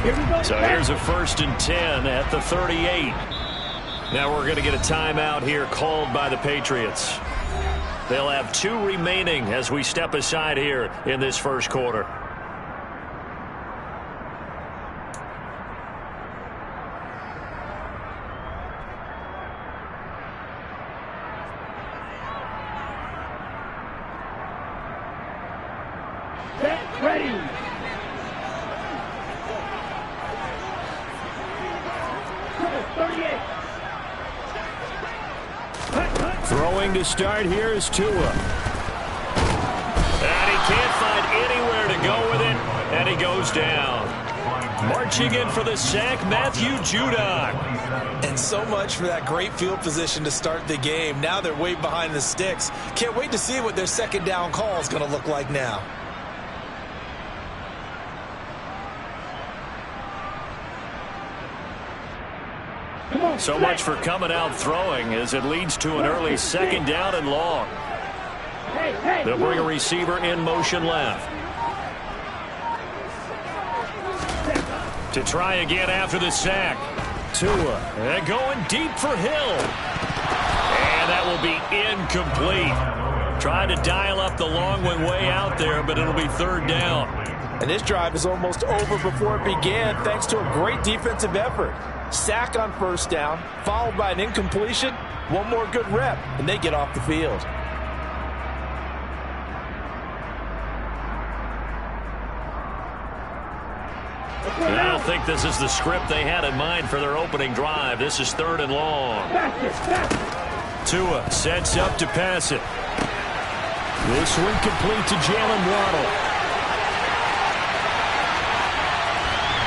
So here's a 1st and 10 at the 38. Now we're going to get a timeout here called by the Patriots. They'll have 2 remaining as we step aside here in this first quarter. Throwing to start here is Tua. And he can't find anywhere to go with it, and he goes down. Marching in for the sack, Matthew Judon. And so much for that great field position to start the game. Now they're way behind the sticks. Can't wait to see what their second down call is going to look like now. So much for coming out throwing as it leads to an early second down and long. They'll bring a receiver in motion left. To try again after the sack. Tua. And going deep for Hill. And that will be incomplete. Trying to dial up the long one way out there, but it'll be 3rd down. And this drive is almost over before it began thanks to a great defensive effort. Sack on 1st down, followed by an incompletion. One more good rep, and they get off the field. I don't think this is the script they had in mind for their opening drive. This is 3rd and long. Tua sets up to pass it. This one complete to Jalen Waddle.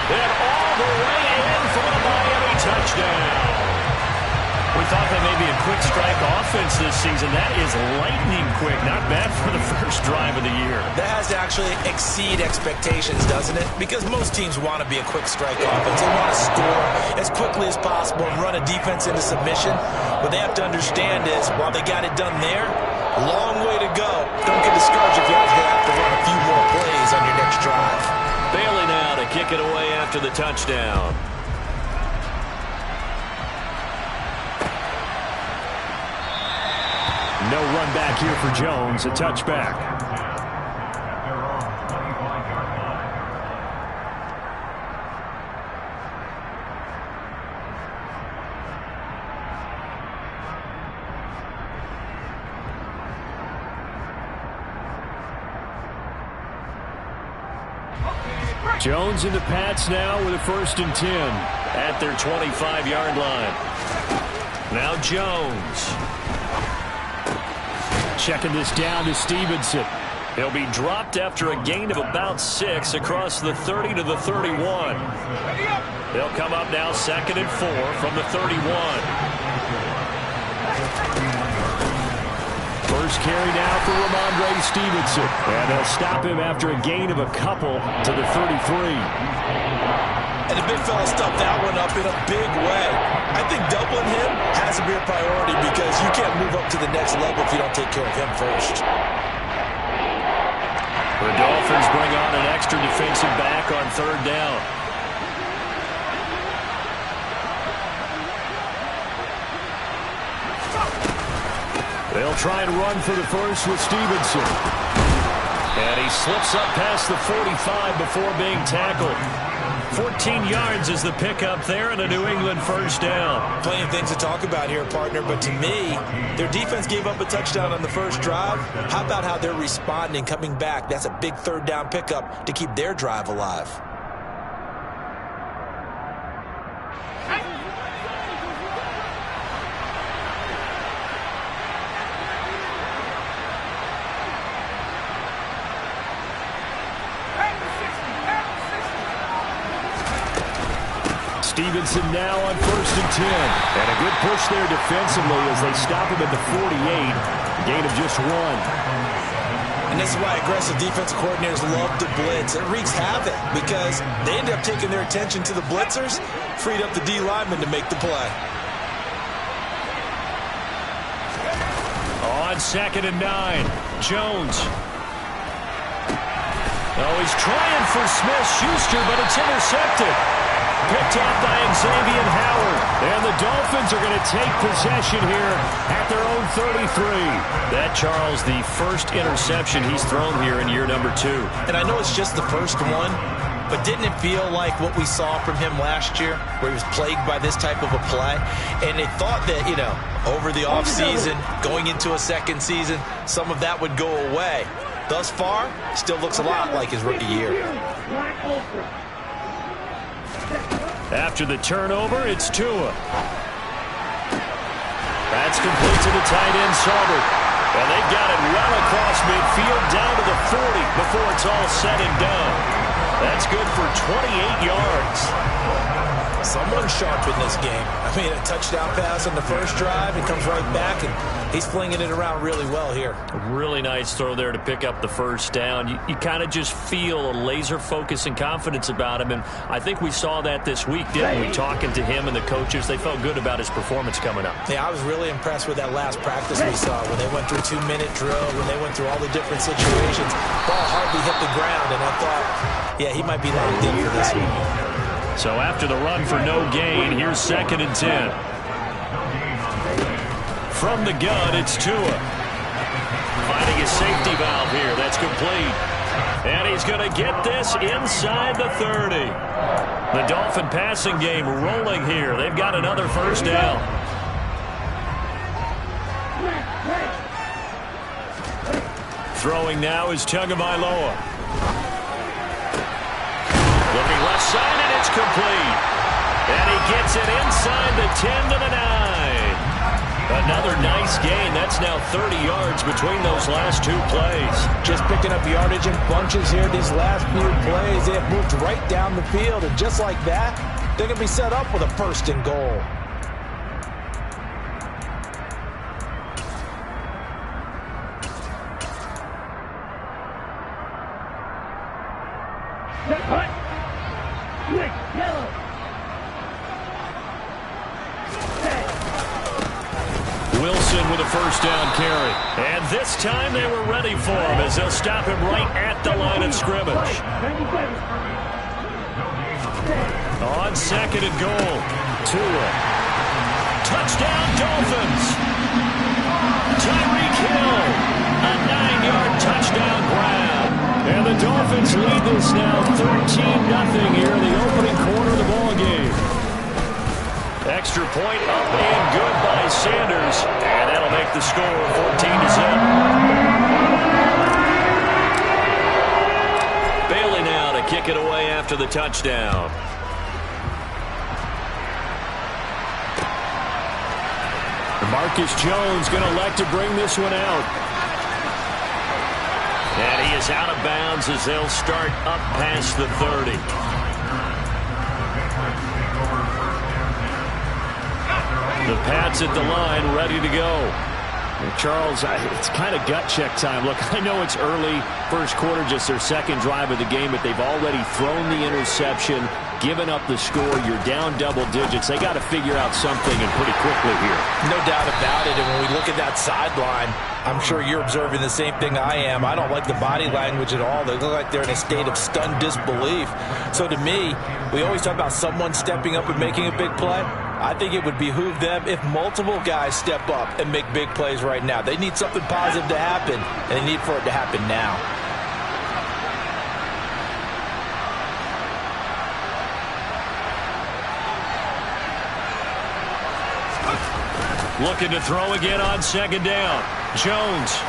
And all the way in for a Miami touchdown. We thought that may be a quick strike offense this season. That is lightning quick. Not bad for the first drive of the year. That has to actually exceed expectations, doesn't it? Because most teams want to be a quick strike offense. They want to score as quickly as possible and run a defense into submission. What they have to understand is, while they got it done there, long way to go. Don't get discouraged if you have to run a few more plays on your next drive. Bailey now to kick it away after the touchdown. No run back here for Jones, a touchback. Jones and the Pats now with a 1st and 10 at their 25-yard line. Now Jones. Checking this down to Stevenson. He'll be dropped after a gain of about 6 across the 30 to the 31. They'll come up now 2nd and 4 from the 31. First carry now for Ramondre Stevenson. And they'll stop him after a gain of a couple to the 33. And the big fella stuffed that one up in a big way. I think doubling him has to be a priority because you can't move up to the next level if you don't take care of him first. The Dolphins bring on an extra defensive back on 3rd down. They'll try and run for the first with Stevenson. And he slips up past the 45 before being tackled. 14 yards is the pickup there and a New England 1st down. Plenty of things to talk about here, partner, but to me, their defense gave up a touchdown on the first drive. How about how they're responding, coming back? That's a big 3rd down pickup to keep their drive alive. Stevenson now on 1st and 10. And a good push there defensively as they stop him at the 48. Gain of just 1. And this is why aggressive defensive coordinators love to blitz. It wreaks havoc because they end up taking their attention to the blitzers, freed up the D lineman to make the play. On 2nd and 9, Jones. Oh, he's trying for Smith-Schuster, but it's intercepted. Picked off by Xavier Howard. And the Dolphins are going to take possession here at their own 33. That, Charles, the first interception he's thrown here in year number 2. And I know it's just the first one, but didn't it feel like what we saw from him last year, where he was plagued by this type of a play? And they thought that, you know, over the offseason, going into a second season, some of that would go away. Thus far, still looks a lot like his rookie year. After the turnover, it's Tua. That's complete to the tight end, Saubert. And they got it well across midfield down to the 40 before it's all said and done. That's good for 28 yards. Someone sharp in this game. I mean, a touchdown pass on the first drive. He comes right back, and he's flinging it around really well here. A really nice throw there to pick up the first down. You kind of just feel a laser focus and confidence about him, and I think we saw that this week, didn't we? Talking to him and the coaches, they felt good about his performance coming up. Yeah, I was really impressed with that last practice we saw when they went through 2-minute drill, when they went through all the different situations. Ball hardly hit the ground, and I thought, yeah, he might be locked in for this one. So after the run for no gain, here's 2nd and 10. From the gun, it's Tua. Finding a safety valve here. That's complete. And he's going to get this inside the 30. The Dolphin passing game rolling here. They've got another first down. Throwing now is Tagovailoa. Looking left side, and it's complete. And he gets it inside the 10 to the 9. Another nice gain. That's now 30 yards between those last 2 plays. Just picking up yardage in bunches here these last few plays. They have moved right down the field, and just like that, they're going to be set up with a 1st and goal. Wilson with a first down carry. And this time they were ready for him as they'll stop him right at the line of scrimmage. On 2nd and goal, Tua. Touchdown Dolphins. Tyreek Hill. A 9-yard touchdown grab. And the Dolphins lead this now 13-0 here in the opening quarter of the ballgame. Extra point up and good by Sanders. And that'll make the score 14-0. Bailey now to kick it away after the touchdown. Marcus Jones going to elect to bring this one out. And he is out of bounds as they'll start up past the 30. The Pats at the line, ready to go. Charles, it's kind of gut check time. Look, I know it's early, first quarter, just their 2nd drive of the game, but they've already thrown the interception, given up the score. You're down double digits. They got to figure out something, and pretty quickly here. No doubt about it, and when we look at that sideline, I'm sure you're observing the same thing I am. I don't like the body language at all. They look like they're in a state of stunned disbelief. So to me, we always talk about someone stepping up and making a big play. I think it would behoove them if multiple guys step up and make big plays right now. They need something positive to happen, and they need for it to happen now. Looking to throw again on 2nd down. Jones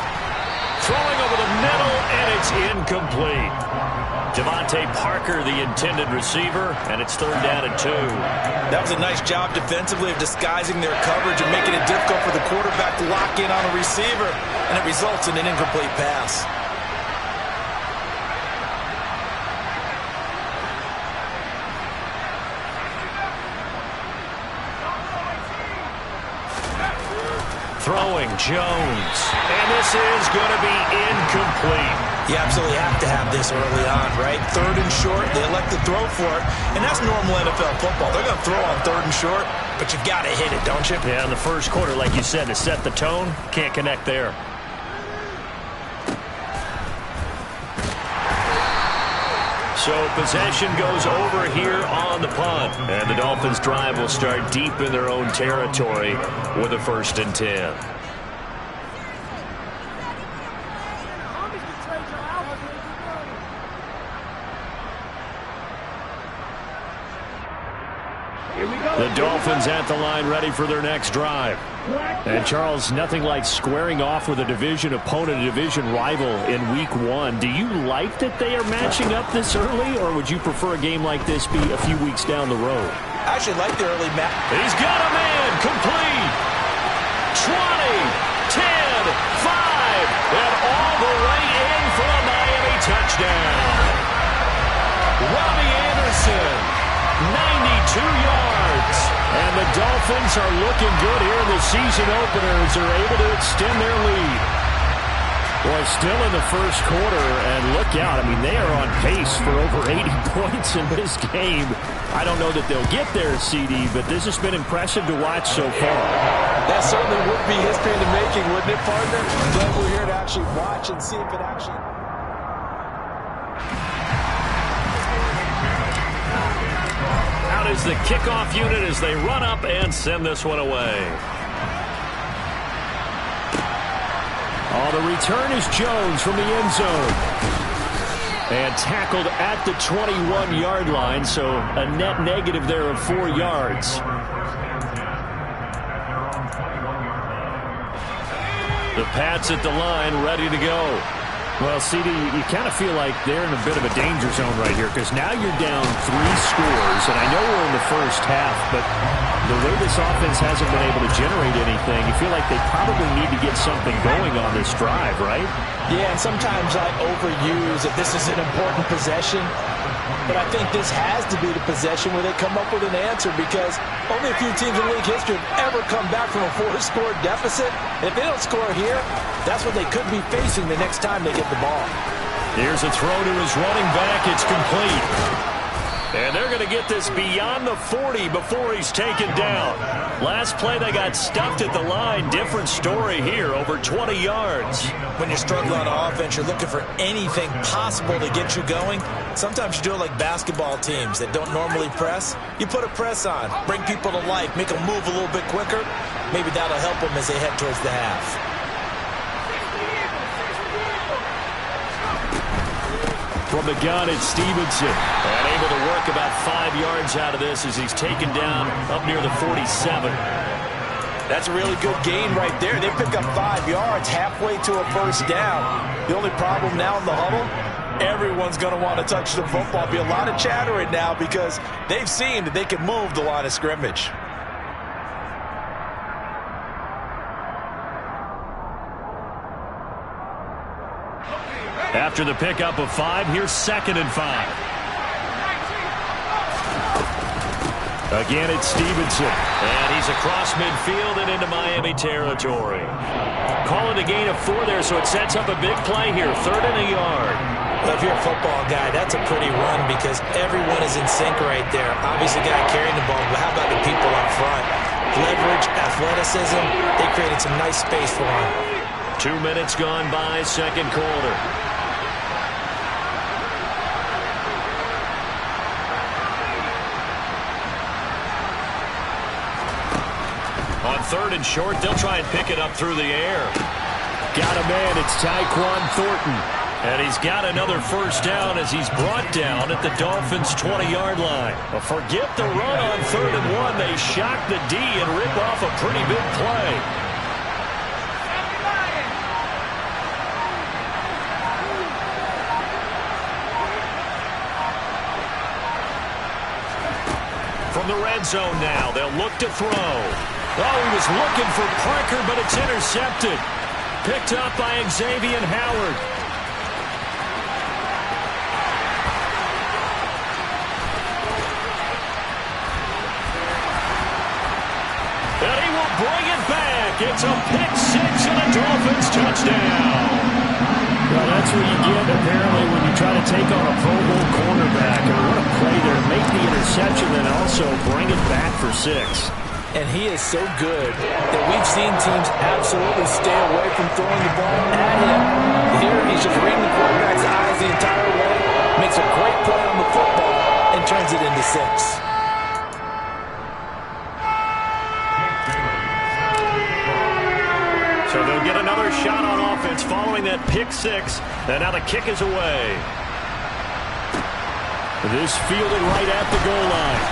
throwing over the middle, and it's incomplete. Devontae Parker, the intended receiver, and it's 3rd down and 2. That was a nice job defensively of disguising their coverage and making it difficult for the quarterback to lock in on a receiver, and it results in an incomplete pass. Throwing Jones, and this is going to be incomplete. You absolutely have to have this early on, right? 3rd and short, they elect to throw for it, and that's normal NFL football. They're going to throw on 3rd and short, but you've got to hit it, don't you? Yeah, in the first quarter, like you said, to set the tone, can't connect there. So possession goes over here on the punt. And the Dolphins' drive will start deep in their own territory with a 1st and 10. The Dolphins at the line ready for their next drive. And Charles, nothing like squaring off with a division opponent, a division rival in week 1. Do you like that they are matching up this early, or would you prefer a game like this be a few weeks down the road? I actually like the early match. He's got a man complete. 20, 10, 5, and all the way in for a Miami touchdown. Robbie Anderson. 92 yards. And the Dolphins are looking good here in the season openers. They're able to extend their lead. Boy, still in the first quarter, and look out. I mean, they are on pace for over 80 points in this game. I don't know that they'll get there, CD, but this has been impressive to watch so far. That certainly would be history in the making, wouldn't it, partner? I'm glad we're here to actually watch and see if it actually... Out is the kickoff unit as they run up and send this one away. Oh, the return is Jones from the end zone. And tackled at the 21-yard line, so a net negative there of 4 yards. The Pats at the line, ready to go. Well, CD, you kind of feel like they're in a bit of a danger zone right here because now you're down 3 scores, and I know we're in the first half, but the way this offense hasn't been able to generate anything, you feel like they probably need to get something going on this drive, right? Yeah, and sometimes I overuse that this is an important possession, but I think this has to be the possession where they come up with an answer because only a few teams in league history have ever come back from a 4-score deficit. If they don't score here, that's what they could be facing the next time they get the ball. Here's a throw to his running back. It's complete. And they're going to get this beyond the 40 before he's taken down. Last play, they got stuffed at the line. Different story here, over 20 yards. When you're struggling on offense, you're looking for anything possible to get you going. Sometimes you do it like basketball teams that don't normally press. You put a press on, bring people to life, make them move a little bit quicker. Maybe that'll help them as they head towards the half. From the gun, it's Stevenson. And able to work about 5 yards out of this as he's taken down up near the 47. That's a really good gain right there. They pick up 5 yards halfway to a first down. The only problem now in the huddle, everyone's going to want to touch the football. Be a lot of chattering now because they've seen that they can move the line of scrimmage. After the pickup of 5, here's 2nd and 5. Again, it's Stevenson. And he's across midfield and into Miami territory. Call it a gain of 4 there, so it sets up a big play here. 3rd and a yard. Well, if you're a football guy, that's a pretty run because everyone is in sync right there. Obviously, the guy carrying the ball, but how about the people up front? Leverage, athleticism, they created some nice space for him. 2 minutes gone by, second quarter. On 3rd and short, they'll try and pick it up through the air. Got a man, it's Tyquan Thornton. And he's got another first down as he's brought down at the Dolphins' 20-yard line. But forget the run on 3rd and 1. They shock the D and rip off a pretty big play. From the red zone now, they'll look to throw. Oh, he was looking for Parker, but it's intercepted. Picked up by Xavier Howard. And he will bring it back. It's a pick-6 and a Dolphins touchdown. Well, that's what you get, apparently, when you try to take on a Pro Bowl cornerback. And what a play there. Make the interception and also bring it back for 6. And he is so good that we've seen teams absolutely stay away from throwing the ball at him. Here, he's just reading the quarterback's eyes the entire way, makes a great play on the football, and turns it into 6. So they'll get another shot on offense following that pick 6. And now the kick is away. This fielded right at the goal line.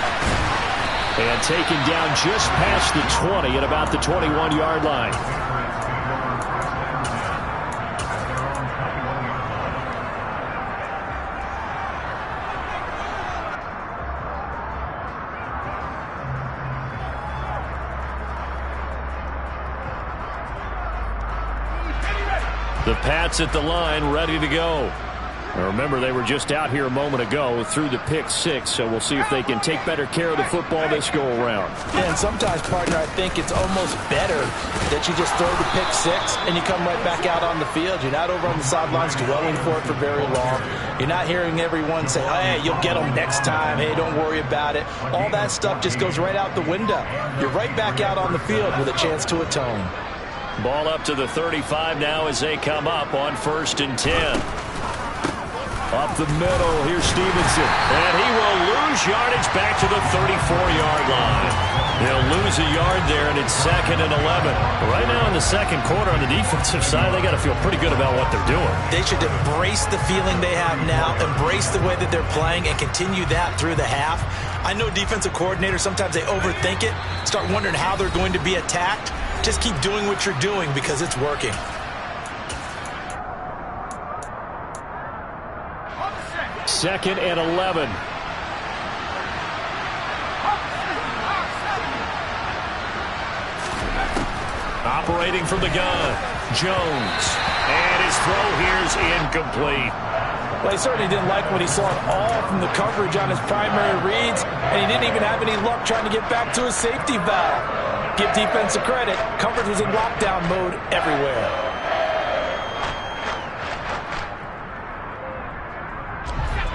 And taken down just past the 20 at about the 21-yard line. The Pats at the line, ready to go. Now remember, they were just out here a moment ago through the pick 6, so we'll see if they can take better care of the football this go-around. Yeah, and sometimes, partner, I think it's almost better that you just throw the pick 6 and you come right back out on the field. You're not over on the sidelines dwelling for it for very long. You're not hearing everyone say, hey, you'll get them next time. Hey, don't worry about it. All that stuff just goes right out the window. You're right back out on the field with a chance to atone. Ball up to the 35 now as they come up on 1st and 10. Up the middle, here's Stevenson. And he will lose yardage back to the 34-yard line. They'll lose a yard there, and it's 2nd and 11. Right now in the second quarter on the defensive side, they got to feel pretty good about what they're doing. They should embrace the feeling they have now, embrace the way that they're playing, and continue that through the half. I know defensive coordinators, sometimes they overthink it, start wondering how they're going to be attacked. Just keep doing what you're doing because it's working. Second and 11. Operating from the gun, Jones. And his throw here is incomplete. Well, he certainly didn't like what he saw at all from the coverage on his primary reads, and he didn't even have any luck trying to get back to his safety valve. Give defense a credit. Coverage was in lockdown mode everywhere.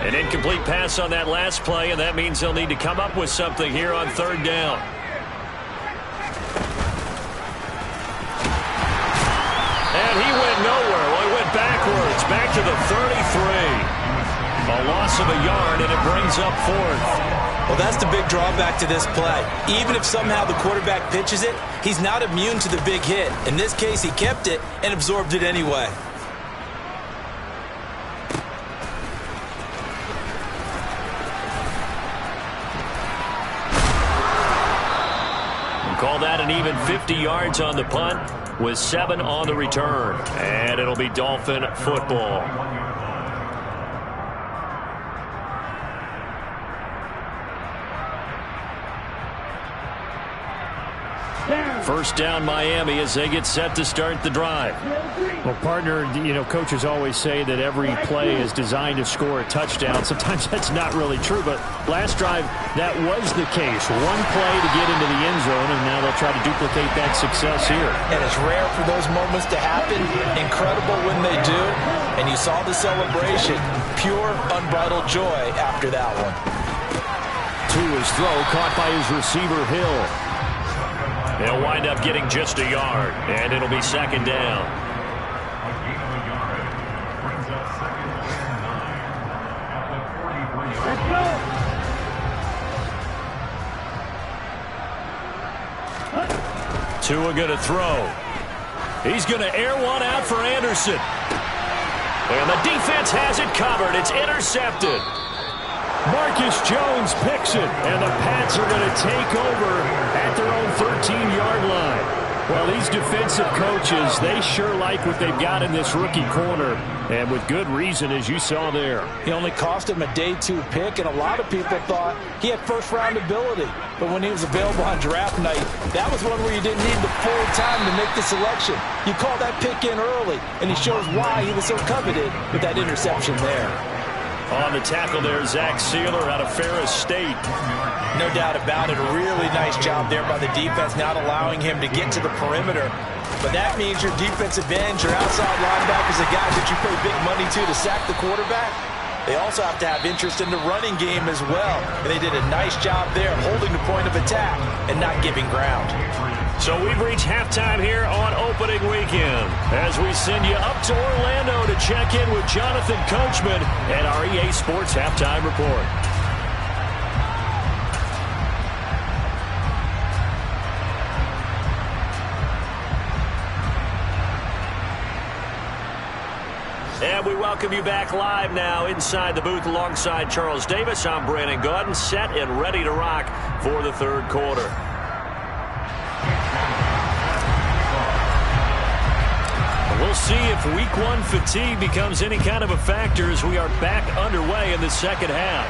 An incomplete pass on that last play, and that means they'll need to come up with something here on 3rd down. And he went nowhere. Well, he went backwards, back to the 33. A loss of a yard, and it brings up 4th. Well, that's the big drawback to this play. Even if somehow the quarterback pitches it, he's not immune to the big hit. In this case, he kept it and absorbed it anyway. Call that an even 50 yards on the punt with 7 on the return. And it'll be Dolphin football. First down Miami as they get set to start the drive. Well, partner, you know, coaches always say that every play is designed to score a touchdown. Sometimes that's not really true, but last drive, that was the case. One play to get into the end zone, and now they'll try to duplicate that success here. And it's rare for those moments to happen. Incredible when they do. And you saw the celebration. Pure, unbridled joy after that one. To his throw, caught by his receiver, Hill. They'll wind up getting just a yard, and it'll be 2nd down. Tua going to throw. He's going to air one out for Anderson. And the defense has it covered. It's intercepted. Marcus Jones picks it, and the Pats are going to take over at their own 13-yard line. Well, these defensive coaches, they sure like what they've got in this rookie corner, and with good reason, as you saw there. He only cost him a day 2 pick, and a lot of people thought he had first-round ability. But when he was available on draft night, that was one where you didn't need the full time to make the selection. You call that pick in early, and he shows why he was so coveted with that interception there. On the tackle there, Zach Sealer out of Ferris State. No doubt about it. A really nice job there by the defense, not allowing him to get to the perimeter. But that means your defensive ends, your outside linebackers, the guys that you pay big money to sack the quarterback. They also have to have interest in the running game as well. And they did a nice job there, holding the point of attack and not giving ground. So we've reached halftime here on opening weekend as we send you up to Orlando to check in with Jonathan Coachman at our EA Sports Halftime Report. And we welcome you back live now inside the booth alongside Charles Davis. I'm Brandon Gaudin, set and ready to rock for the third quarter. We'll see if week one fatigue becomes any kind of a factor as we are back underway in the second half.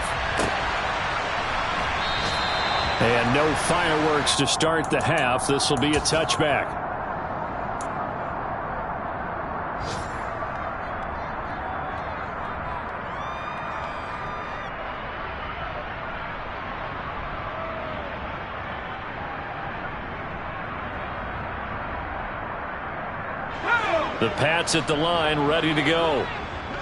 And no fireworks to start the half. This will be a touchback. The Pats at the line, ready to go.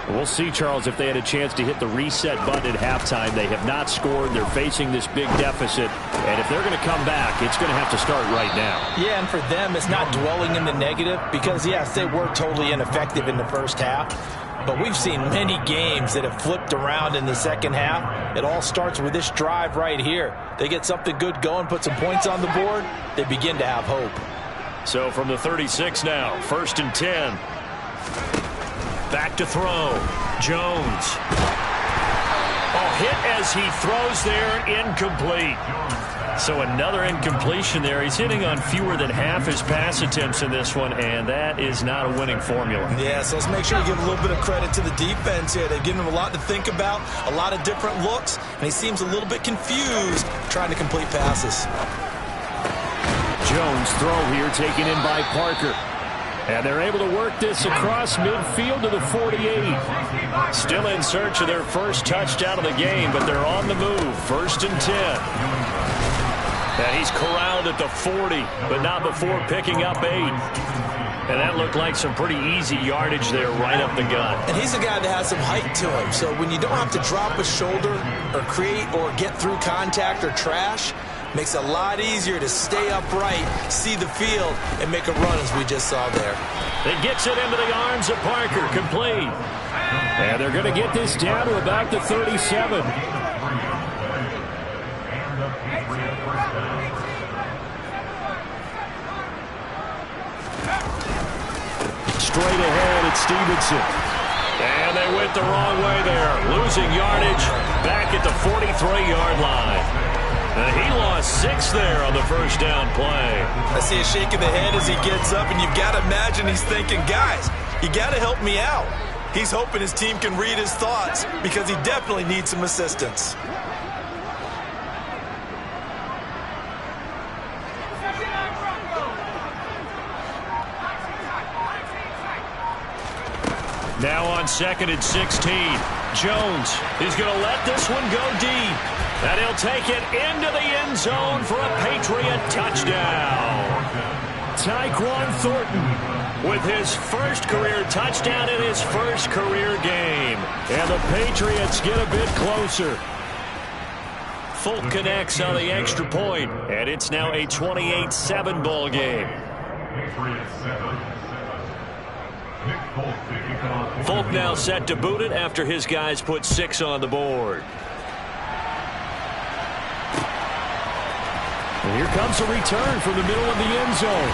We'll see, Charles, if they had a chance to hit the reset button at halftime. They have not scored. They're facing this big deficit. And if they're going to come back, it's going to have to start right now. Yeah, and for them, it's not dwelling in the negative because, yes, they were totally ineffective in the first half. But we've seen many games that have flipped around in the second half. It all starts with this drive right here. They get something good going, put some points on the board, they begin to have hope. So from the 36 now, 1st and 10. Back to throw. Jones. Oh, hit as he throws there, incomplete. So another incompletion there. He's hitting on fewer than half his pass attempts in this one, and that is not a winning formula. Yeah, so let's make sure you give a little bit of credit to the defense here. They've given him a lot to think about, a lot of different looks, and he seems a little bit confused trying to complete passes. Jones throw here taken in by Parker. And they're able to work this across midfield to the 48. Still in search of their first touchdown of the game, but they're on the move. 1st and 10. And he's corralled at the 40, but not before picking up 8. And that looked like some pretty easy yardage there right up the gut. And he's a guy that has some height to him. So when you don't have to drop a shoulder or create or get through contact or trash, makes it a lot easier to stay upright, see the field, and make a run as we just saw there. It gets it into the arms of Parker, complete. And they're going to get this down to about the 37. Straight ahead, it's Stevenson. And they went the wrong way there, losing yardage back at the 43-yard line. And he lost 6 there on the first down play. I see a shake of the head as he gets up, and you've got to imagine he's thinking, guys, you got to help me out. He's hoping his team can read his thoughts because he definitely needs some assistance. Now on 2nd and 16, Jones is going to let this one go deep. And he'll take it into the end zone for a Patriot touchdown. Tyquan Thornton with his first career touchdown in his first career game. And the Patriots get a bit closer. Folk connects on the extra point, and it's now a 28-7 ball game. Folk now set to boot it after his guys put 6 on the board. And here comes a return from the middle of the end zone.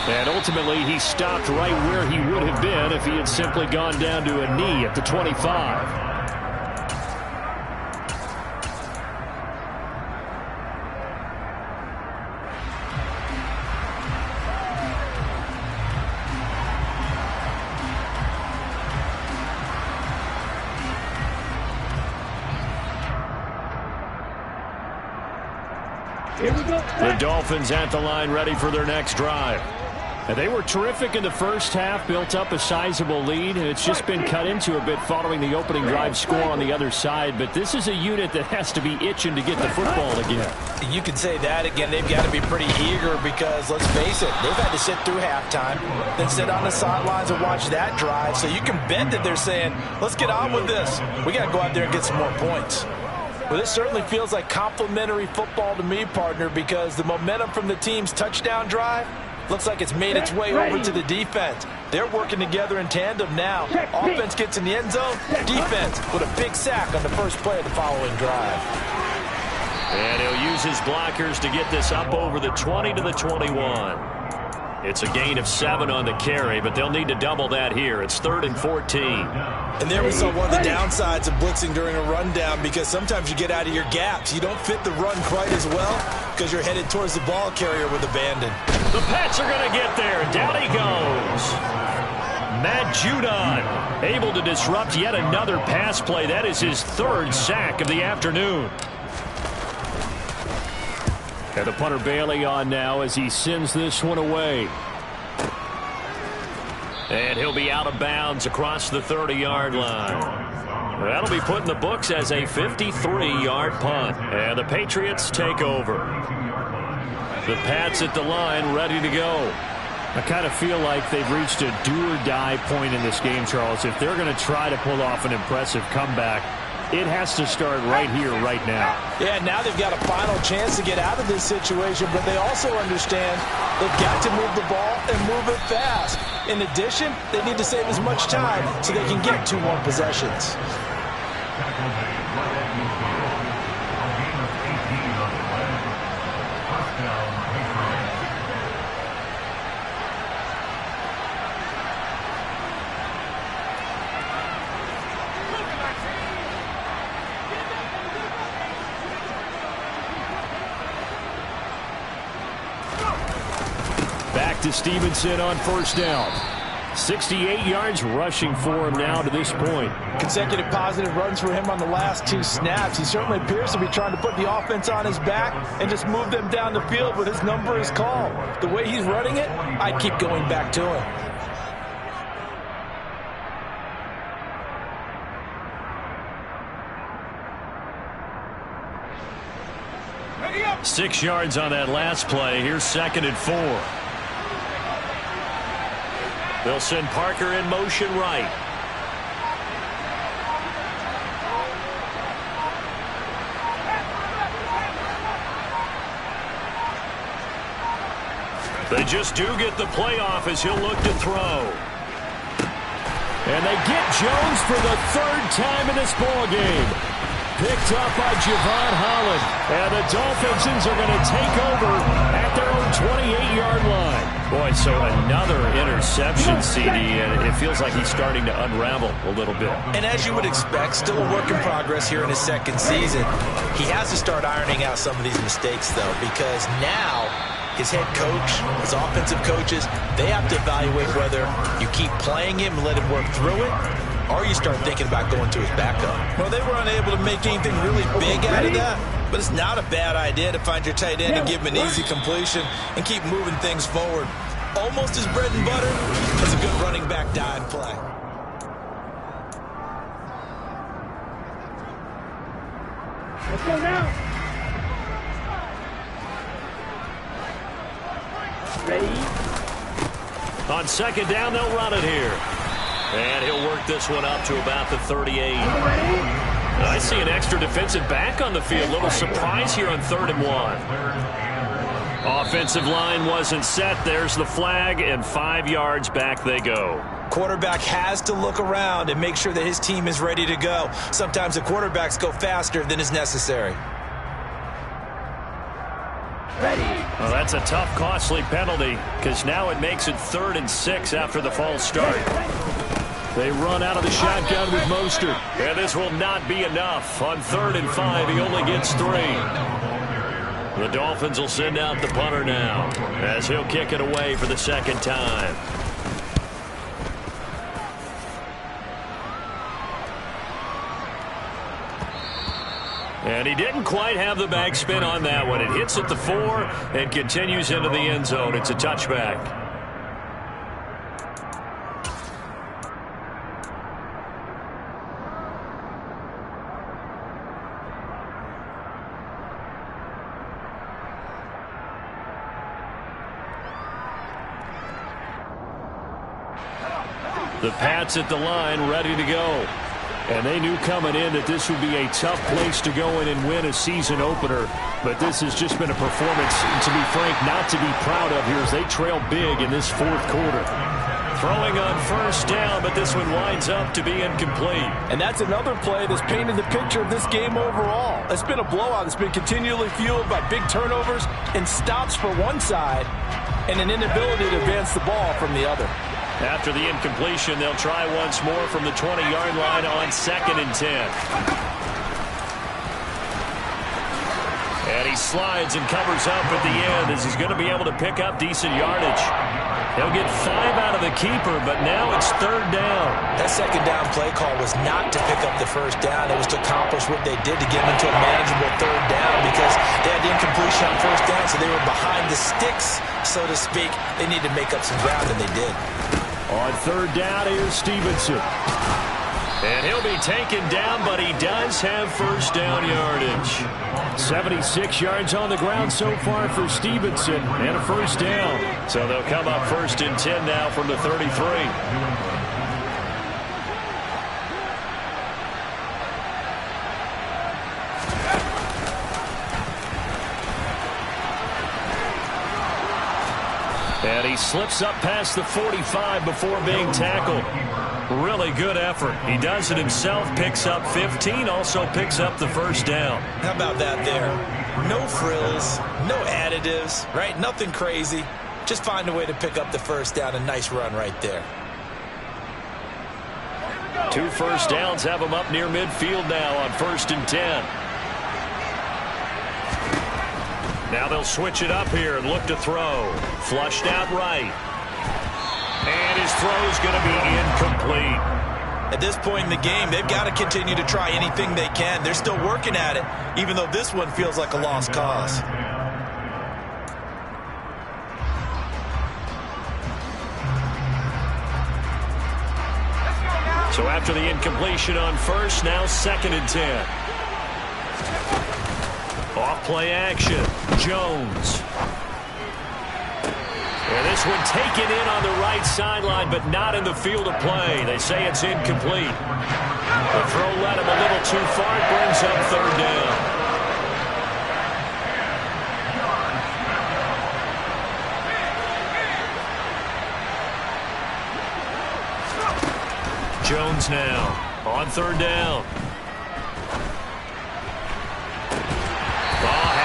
And ultimately, he stopped right where he would have been if he had simply gone down to a knee at the 25. The Dolphins at the line ready for their next drive. And they were terrific in the first half, built up a sizable lead, and it's just been cut into a bit following the opening drive score on the other side. But this is a unit that has to be itching to get the football again. You could say that again. They've got to be pretty eager because, let's face it, they've had to sit through halftime, then sit on the sidelines and watch that drive. So you can bet that they're saying, let's get on with this. We got to go out there and get some more points. Well, this certainly feels like complimentary football to me, partner, because the momentum from the team's touchdown drive looks like it's made its way over to the defense. They're working together in tandem now. Offense gets in the end zone. Defense with a big sack on the first play of the following drive. And he'll use his blockers to get this up over the 20 to the 21. It's a gain of 7 on the carry, but they'll need to double that here. It's 3rd and 14. And there we saw one of the downsides of blitzing during a rundown, because sometimes you get out of your gaps. You don't fit the run quite as well because you're headed towards the ball carrier with abandon. The Pats are going to get there. Down he goes. Matt Judon able to disrupt yet another pass play. That is his 3rd sack of the afternoon. And the punter Bailey on now as he sends this one away. And he'll be out of bounds across the 30-yard line. That'll be put in the books as a 53-yard punt. And the Patriots take over. The Pats at the line ready to go. I kind of feel like they've reached a do-or-die point in this game, Charles. If they're going to try to pull off an impressive comeback, it has to start right here, right now. Yeah, now they've got a final chance to get out of this situation, but they also understand they've got to move the ball and move it fast. In addition, they need to save as much time so they can get 2 more possessions. To Stevenson on 1st down. 68 yards rushing for him now to this point. Consecutive positive runs for him on the last 2 snaps. He certainly appears to be trying to put the offense on his back and just move them down the field, but his number is called. The way he's running it, I'd keep going back to him. 6 yards on that last play. Here's 2nd and 4. They'll send Parker in motion right. They just do get the play off as he'll look to throw. And they get Jones for the 3rd time in this ball game. Picked up by Javon Holland. And the Dolphins are going to take over at their own 28-yard line. Boy, so another interception, CD, and it feels like he's starting to unravel a little bit. And as you would expect, still a work in progress here in his 2nd season. He has to start ironing out some of these mistakes, though, because now his head coach, his offensive coaches, they have to evaluate whether you keep playing him and let him work through it, or you start thinking about going to his backup. Well, they were unable to make anything really big out of that, but it's not a bad idea to find your tight end and give him an easy completion and keep moving things forward. Almost as bread and butter as a good running back dive play. Let's go now. Ready? On 2nd down, they'll run it here. And he'll work this one up to about the 38. I see an extra defensive back on the field. A little surprise here on 3rd and 1. Offensive line wasn't set. There's the flag, and 5 yards back they go. Quarterback has to look around and make sure that his team is ready to go. Sometimes the quarterbacks go faster than is necessary. Well, that's a tough, costly penalty, because now it makes it 3rd and 6 after the false start. They run out of the shotgun with Mostert. And this will not be enough. On 3rd and 5, he only gets 3. The Dolphins will send out the punter now as he'll kick it away for the 2nd time. And he didn't quite have the backspin on that one. It hits at the 4 and continues into the end zone. It's a touchback. The Pats at the line ready to go. And they knew coming in that this would be a tough place to go in and win a season opener. But this has just been a performance, to be frank, not to be proud of here as they trail big in this fourth quarter. Throwing on first down, but this one winds up to be incomplete. And that's another play that's painted the picture of this game overall. It's been a blowout. It's been continually fueled by big turnovers and stops for one side and an inability to advance the ball from the other. After the incompletion, they'll try once more from the 20-yard line on 2nd and 10. And he slides and covers up at the end as he's going to be able to pick up decent yardage. He'll get 5 out of the keeper, but now it's 3rd down. That second down play call was not to pick up the first down. It was to accomplish what they did to get them into a manageable 3rd down because they had the incompletion on first down, so they were behind the sticks, so to speak. They needed to make up some ground, and they did. On 3rd down, here's Stevenson. And he'll be taken down, but he does have first down yardage. 76 yards on the ground so far for Stevenson, and a first down. So they'll come up 1st and 10 now from the 33. And he slips up past the 45 before being tackled. Really good effort. He does it himself, picks up 15, also picks up the first down. How about that there? No frills, no additives, right? Nothing crazy. Just find a way to pick up the first down. A nice run right there. 2 first downs have him up near midfield now on 1st and 10. Now they'll switch it up here and look to throw. Flushed out right. And his throw's going to be incomplete. At this point in the game, they've got to continue to try anything they can. They're still working at it, even though this one feels like a lost cause. So after the incompletion on first, now 2nd and 10. Off play action. Jones. And this one taken in on the right sideline, but not in the field of play. They say it's incomplete. The throw led him a little too far. It brings up 3rd down. Jones now on 3rd down.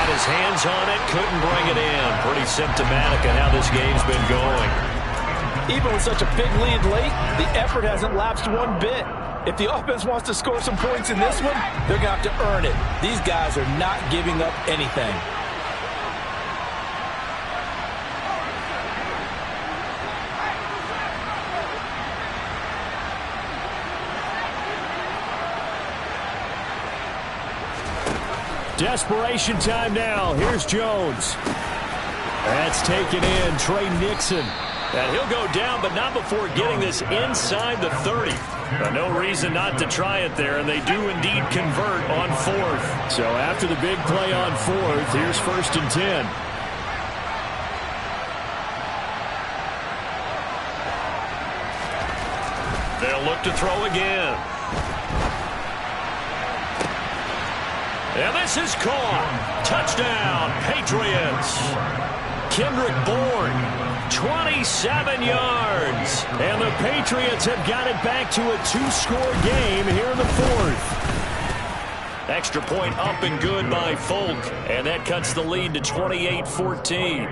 His hands on it, couldn't bring it in. Pretty symptomatic of how this game's been going. Even with such a big lead late, the effort hasn't lapsed one bit. If the offense wants to score some points in this one, they're going to have to earn it. These guys are not giving up anything. Desperation time now. Here's Jones. That's taken in. Trey Nixon. And he'll go down, but not before getting this inside the 30. No reason not to try it there, and they do indeed convert on 4th. So after the big play on 4th, here's 1st and 10. They'll look to throw again. And this is caught. Touchdown, Patriots. Kendrick Bourne, 27 yards. And the Patriots have got it back to a 2-score game here in the 4th. Extra point up and good by Folk. And that cuts the lead to 28-14.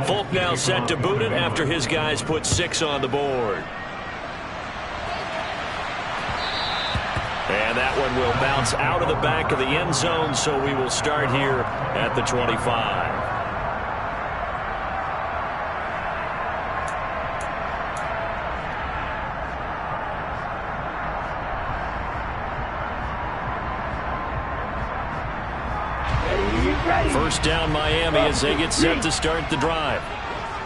Folk now set to boot it after his guys put 6 on the board. And that one will bounce out of the back of the end zone, so we will start here at the 25. First down Miami as they get set to start the drive.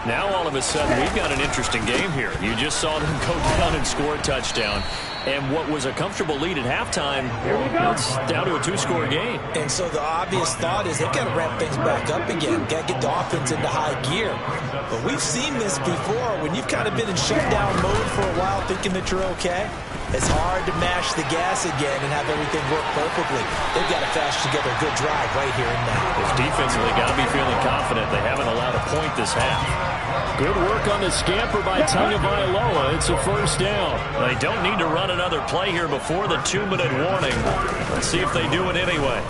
Now all of a sudden we've got an interesting game here. You just saw them go down and score a touchdown. And what was a comfortable lead at halftime, it's down to a 2-score game. And so the obvious thought is they've got to ramp things back up again. Got to get the offense into high gear. But we've seen this before. When you've kind of been in shutdown mode for a while thinking that you're okay, it's hard to mash the gas again and have everything work perfectly. They've got to flash together a good drive right here and now. It's defensively got to be feeling confident. They haven't allowed a point this half. Good work on the scamper by Tagovailoa. It's a first down. They don't need to run another play here before the 2-minute warning. Let's see if they do it anyway.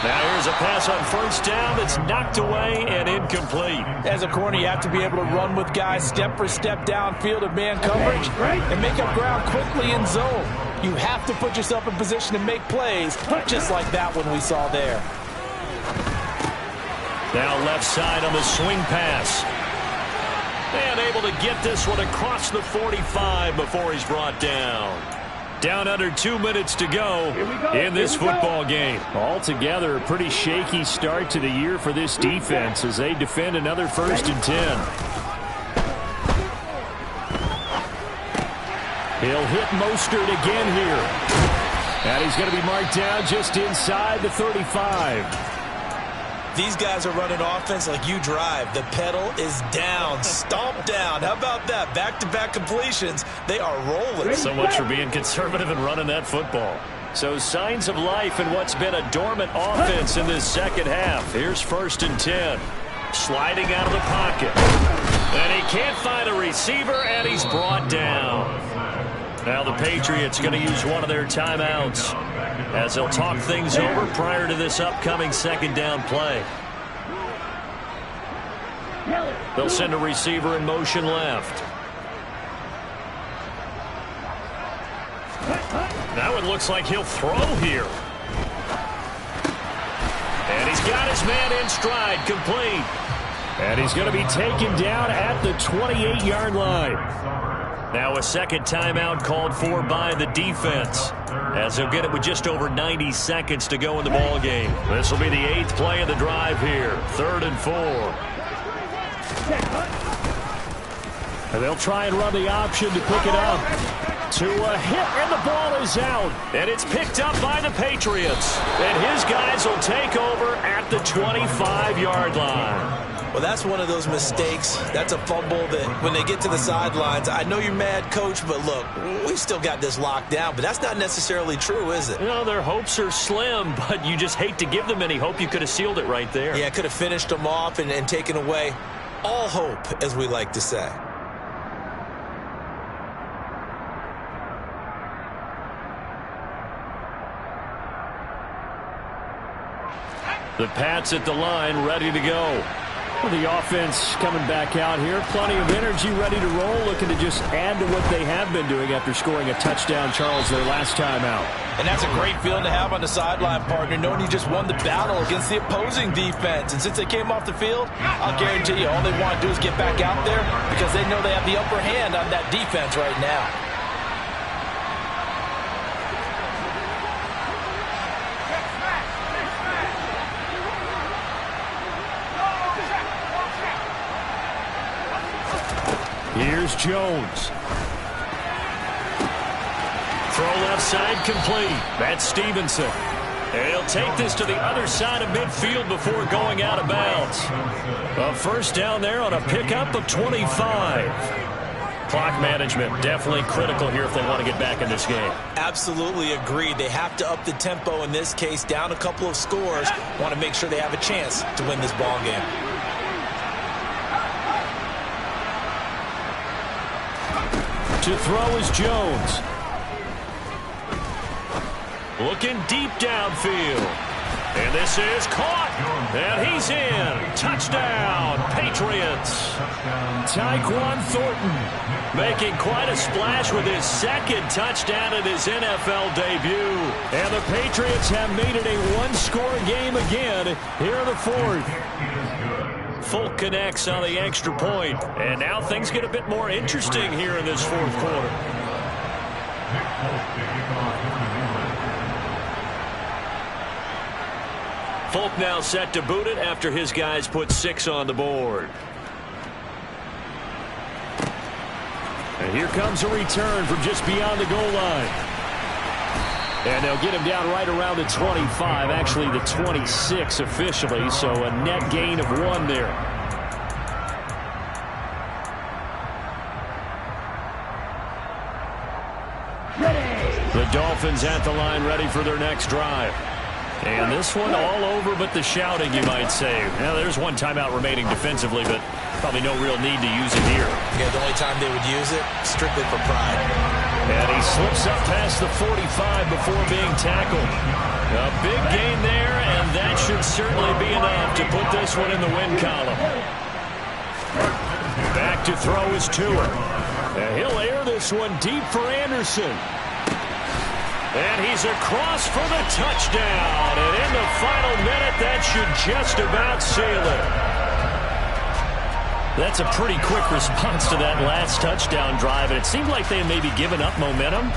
Now here's a pass on first down that's knocked away and incomplete. As a corner, you have to be able to run with guys step for step downfield of man coverage and make up ground quickly in zone. You have to put yourself in position to make plays, just like that one we saw there. Now left side on the swing pass. And able to get this one across the 45 before he's brought down. Down under 2 minutes to go in this football game. Altogether, a pretty shaky start to the year for this defense as they defend another 1st and 10. He'll hit Mostert again here. And he's going to be marked down just inside the 35. These guys are running offense like you drive. The pedal is down, stomp down. How about that? Back-to-back completions. They are rolling. So much for being conservative and running that football. So signs of life in what's been a dormant offense in this second half. Here's 1st and 10. Sliding out of the pocket. And he can't find a receiver, and he's brought down. Now the Patriots going to use one of their timeouts as they'll talk things over prior to this upcoming 2nd down play. They'll send a receiver in motion left. Now it looks like he'll throw here. And he's got his man in stride, complete. And he's going to be taken down at the 28-yard line. Now a second timeout called for by the defense, as they'll get it with just over 90 seconds to go in the ball game. This will be the 8th play of the drive here. 3rd and 4. And they'll try and run the option to pick it up. To a hit, and the ball is out. And it's picked up by the Patriots. And his guys will take over at the 25-yard line. Well, that's one of those mistakes. That's a fumble that when they get to the sidelines, I know you're mad, Coach, but look, we've still got this locked down. But that's not necessarily true, is it? You know, their hopes are slim, but you just hate to give them any hope. You could have sealed it right there. Yeah, could have finished them off and taken away all hope, as we like to say. The Pats at the line, ready to go. Well, the offense coming back out here. Plenty of energy, ready to roll, looking to just add to what they have been doing after scoring a touchdown, Charles, their last time out. And that's a great feeling to have on the sideline, partner, knowing you just won the battle against the opposing defense. And since they came off the field, I'll guarantee you all they want to do is get back out there because they know they have the upper hand on that defense right now. Here's Jones. Throw left side complete. That's Stevenson. And he'll take this to the other side of midfield before going out of bounds. A first down there on a pickup of 25. Clock management definitely critical here if they want to get back in this game. Absolutely agreed. They have to up the tempo in this case, down a couple of scores. Want to make sure they have a chance to win this ball game. To throw is Jones. Looking deep downfield. And this is caught. And he's in. Touchdown, Patriots. Tyquan Thornton making quite a splash with his second touchdown in his NFL debut. And the Patriots have made it a one-score game again here in the 4th. Folk connects on the extra point. And now things get a bit more interesting here in this 4th quarter. Folk now set to boot it after his guys put 6 on the board. And here comes a return from just beyond the goal line. And they'll get him down right around the 25, actually the 26 officially, so a net gain of 1 there. The Dolphins at the line ready for their next drive. And this one all over but the shouting, you might say. Now, there's one timeout remaining defensively, but probably no real need to use it here. Yeah, the only time they would use it, strictly for pride. And he slips up past the 45 before being tackled. A big gain there, and that should certainly be enough to put this one in the win column. Back to throw is Tua. And he'll air this one deep for Anderson. And he's across for the touchdown. And in the final minute, that should just about seal it. That's a pretty quick response to that last touchdown drive. And it seemed like they may be giving up momentum.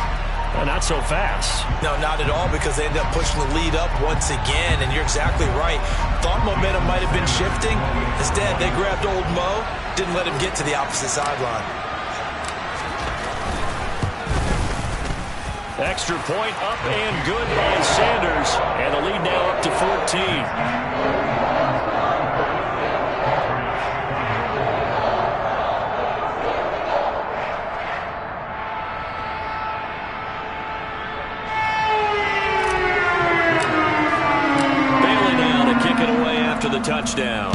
Not so fast. No, not at all, because they ended up pushing the lead up once again. And you're exactly right. Thought momentum might have been shifting. Instead, they grabbed old Mo, didn't let him get to the opposite sideline. Extra point up and good by Sanders. And the lead now up to 14. After the touchdown.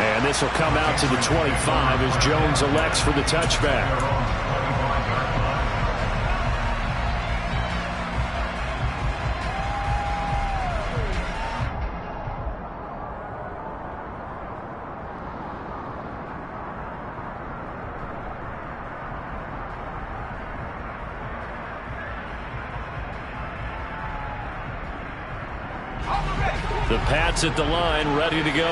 And this will come out to the 25 as Jones elects for the touchback. The Pats at the line, ready to go.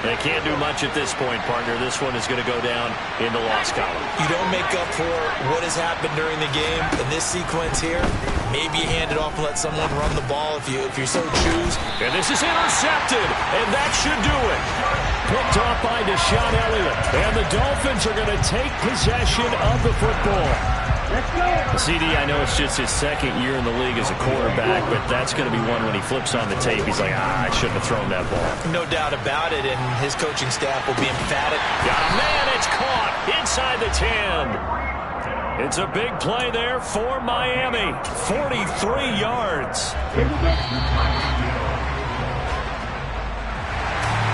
They can't do much at this point, partner. This one is going to go down in the loss column. You don't make up for what has happened during the game in this sequence here. Maybe you hand it off and let someone run the ball if you so choose. And this is intercepted, and that should do it. Picked off by Deshaun Elliott. And the Dolphins are going to take possession of the football. CD, I know it's just his second year in the league as a quarterback, but that's going to be one when he flips on the tape. He's like, I shouldn't have thrown that ball. No doubt about it, and his coaching staff will be emphatic. Man, it's caught inside the 10. It's a big play there for Miami. 43 yards.